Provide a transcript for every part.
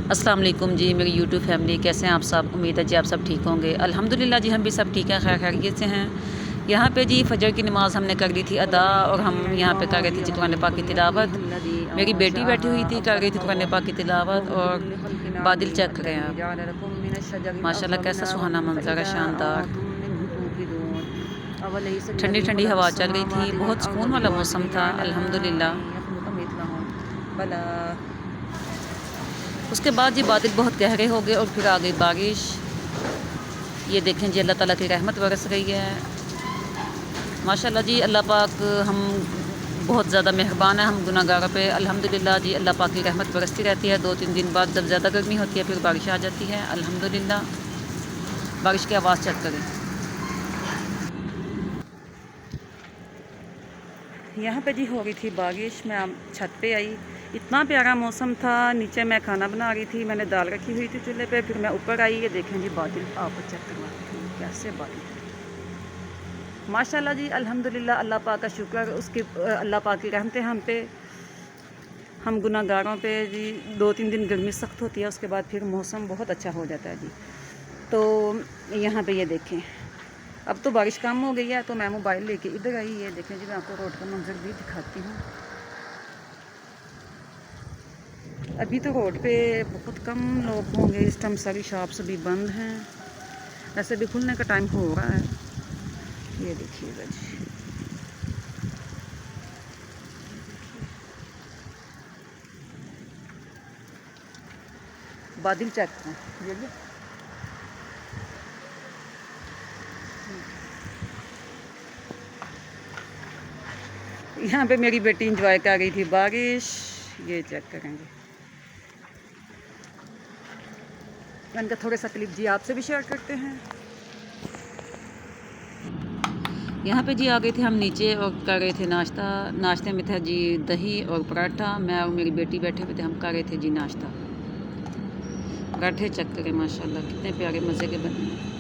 अस्सलाम वालेकुम जी, मेरी यूट्यूब फैमिली कैसे हैं आप सब। उम्मीद है जी आप सब ठीक होंगे। अल्हम्दुलिल्लाह जी हम भी सब ठीक हैं, खैर खैरियत से हैं। यहाँ पे जी फजर की नमाज़ हमने कर ली थी अदा और हम यहाँ पे कर रहे थे जी कुरान पाक की तिलावत। मेरी बेटी बैठी हुई थी, कर रही थी कुरान पाक की तिलावत और बादल चेक करें आप, माशाल्लाह कैसा सुहाना मंजर है, शानदार। ठंडी ठंडी हवा चल रही थी, बहुत सुकून वाला मौसम था अल्हम्दुलिल्लाह। उसके बाद जी बादल बहुत गहरे हो गए और फिर आ गई बारिश। ये देखें जी अल्लाह ताला की रहमत बरस रही है माशाल्लाह जी। अल्लाह पाक हम बहुत ज़्यादा मेहरबान है हम गुनाहगारों पे। अल्हम्दुलिल्लाह जी अल्लाह पाक की रहमत बरसती रहती है। 2-3 दिन बाद जब ज़्यादा गर्मी होती है फिर बारिश आ जाती है अल्हम्दुलिल्लाह। बारिश की आवाज़ चेक करें। यहाँ पे जी हो रही थी बारिश, मैं छत पे आई, इतना प्यारा मौसम था। नीचे मैं खाना बना रही थी, मैंने दाल रखी हुई थी चूल्हे पे, फिर मैं ऊपर आई। ये देखें जी बादल, आपको चेक करवाती हूँ कैसे बादल माशाल्लाह जी अल्हम्दुलिल्लाह। अल्लाह पाक का शुक्र, उसकी अल्लाह पाक की रहमतें हम पे, हम गुनाहगारों पे जी। 2-3 दिन गर्मी सख्त होती है, उसके बाद फिर मौसम बहुत अच्छा हो जाता है जी। तो यहाँ पे ये देखें अब तो बारिश कम हो गई है, तो मैं मोबाइल लेके इधर आई। ये देखें जी मैं आपको रोड का मंजर भी दिखाती हूँ। अभी तो रोड पे बहुत कम लोग होंगे, इस टाइम सारी शॉप्स अभी बंद हैं, वैसे भी खुलने का टाइम हो रहा है। ये देखिएगा जी बादल चेक करें। ये यहाँ पे मेरी बेटी इंजॉय कर रही थी बारिश। ये चेक करेंगे, मैंने कहा थोड़ा सा क्लिप जी आपसे भी शेयर करते हैं। यहाँ पे जी आ गए थे हम नीचे और कर रहे थे नाश्ता। नाश्ते में था जी दही और पराठा। मैं और मेरी बेटी बैठे हुए थे, हम कर रहे थे जी नाश्ता। पराठे चेक करें माशाल्लाह कितने प्यारे मज़े के बने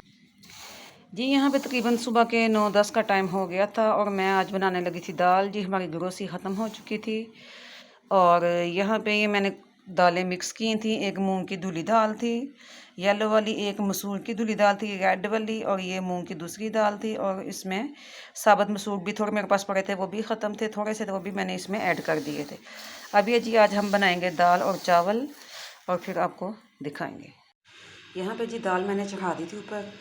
जी। यहाँ पे तकरीबन सुबह के 9-10 का टाइम हो गया था और मैं आज बनाने लगी थी दाल जी। हमारी ग्रोसरी ख़त्म हो चुकी थी और यहाँ पे ये मैंने दालें मिक्स की थी। एक मूंग की धुली दाल थी येलो वाली, एक मसूर की धुली दाल थी रेड वाली, और ये मूंग की दूसरी दाल थी। और इसमें साबुत मसूर भी थोड़े मेरे पास पड़े थे, वो भी ख़त्म थे थोड़े से, तो वो भी मैंने इसमें ऐड कर दिए थे। अब ये जी आज हम बनाएंगे दाल और चावल और फिर आपको दिखाएंगे। यहाँ पे जी दाल मैंने चढ़ा दी थी ऊपर।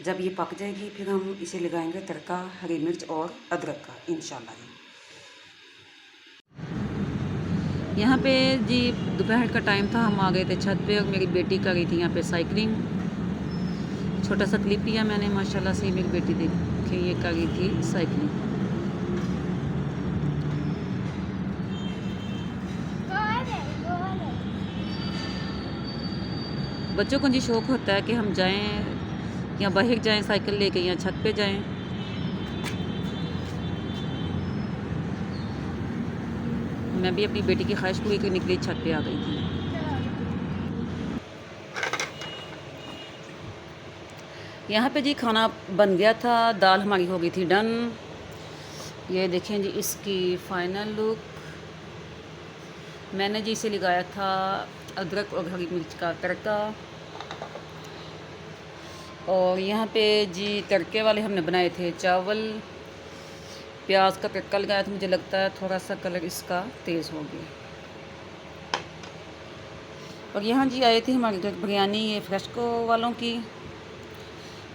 जब ये पक जाएगी फिर हम इसे लगाएंगे तड़का हरी मिर्च और अदरक का इंशाल्लाह। यहाँ पे जी दोपहर का टाइम था, हम आ गए थे छत पे और मेरी बेटी कर रही थी यहाँ पे साइकिलिंग। छोटा सा क्लिप लिया मैंने माशाल्लाह से। मेरी बेटी देखिए ये कर रही थी साइकिलिंग। बच्चों को जी शौक़ होता है कि हम जाएं या बाहर जाएं साइकिल लेके या छत पे जाएं। मैं भी अपनी बेटी की ख्वाहिश पूरी करने के लिए छत पे आ गई थी। यहाँ पे जी खाना बन गया था, दाल हमारी हो गई थी डन। ये देखें जी इसकी फ़ाइनल लुक। मैंने जी इसे लगाया था अदरक और हरी मिर्च का तड़का। और यहाँ पे जी तड़के वाले हमने बनाए थे चावल, प्याज का तड़का लगाया था। मुझे लगता है थोड़ा सा कलर इसका तेज़ हो गया। और यहाँ जी आए थे हमारे घर बिरयानी ये फ्रेशको वालों की।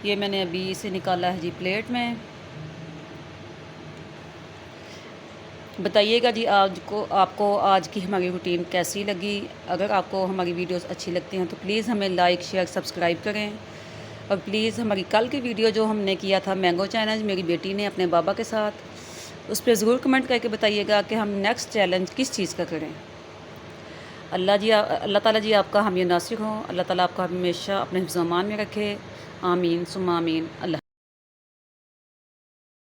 ये मैंने अभी इसे निकाला है जी प्लेट में। बताइएगा जी आपको आज की हमारी रूटीन कैसी लगी। अगर आपको हमारी वीडियोस अच्छी लगती हैं तो प्लीज़ हमें लाइक शेयर सब्सक्राइब करें। और प्लीज़ हमारी कल की वीडियो जो हमने किया था मैंगो चैलेंज मेरी बेटी ने अपने बाबा के साथ, उस पर ज़रूर कमेंट करके बताइएगा कि हम नेक्स्ट चैलेंज किस चीज़ का करें। अल्लाह ताला जी आपका हामी नासिर हो। अल्लाह ताला आपका हमेशा अपने हिफ्ज़-ओ-अमान में रखे। आमीन सुम्मा आमीन। अल्लाह।